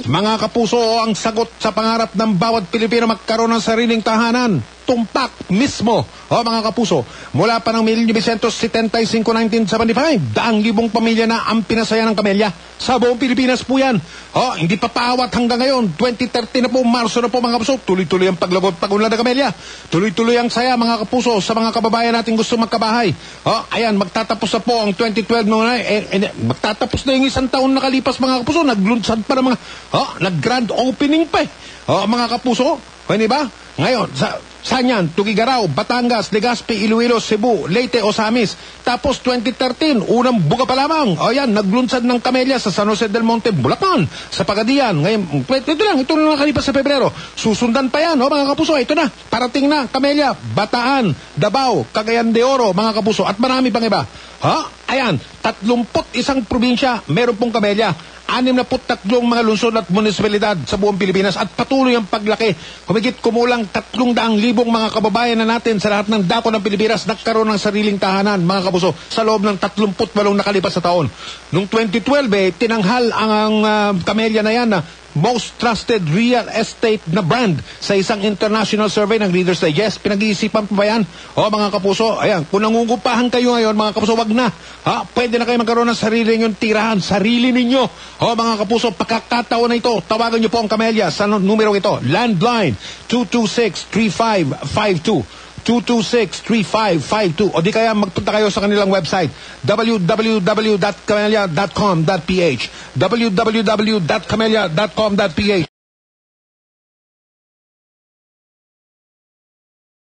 Mga kapuso, ang sagot sa pangarap ng bawat Pilipino magkaroon ng sariling tahanan. Tumpak mismo. Mga kapuso, mula pa ng 1975, daang libong pamilya na ang pinasaya ng Camellia. Sa buong Pilipinas po yan. Hindi pa paawat hanggang ngayon. 2013 na po, Marso na po mga kapuso. Tuloy-tuloy ang paglagot pag-unlad ng Camellia. Tuloy-tuloy ang saya mga kapuso sa mga kababayan natin gusto magkabahay. Ayan, magtatapos na po ang 2012 magtatapos na yung isang taon nakalipas mga kapuso. Naglunsad pa ng mga nag-grand opening pa mga kapuso. Hindi ba? Ngayon, saan yan? Tugigaraw, Batangas, Legazpi, Iloilo, Cebu, Leyte, Osamis. Tapos 2013, unang buga pa lamang. Yan, naglunsad ng Camellia sa San Jose del Monte, Bulacan, sa Pagadian. Ngayon, ito na nakalipas sa Pebrero. Susundan pa yan, mga kapuso. Ito na, parating na, Camellia, Bataan, Davao, Cagayan de Oro, mga kapuso. At marami pang iba. Ayan, 31 probinsya, meron pong Camellia. 63 mga lungsod at munisipalidad sa buong Pilipinas at patuloy ang paglaki. Humigit kumulang 300,000 mga kababayan na natin sa lahat ng dako ng Pilipinas nagkaroon ng sariling tahanan, mga kapuso, sa loob ng 38 nakalipas sa taon. Noong 2012, tinanghal ang Camellia na yan na most trusted real estate na brand sa isang international survey ng Reader's Digest. Pinag-iisipan pa ba yan? Mga kapuso, ayan, kung nangungupahan kayo ngayon, mga kapuso, wag na. Pwede na kayo magkaroon ng sarili ninyong tirahan, sarili ninyo. Mga kapuso, pagkakataon na ito, tawagan niyo po ang Camellia sa numero ito, landline 226-3552. 226-3552 o di kaya magpunta kayo sa kanilang website www.camellia.com.ph www.camellia.com.ph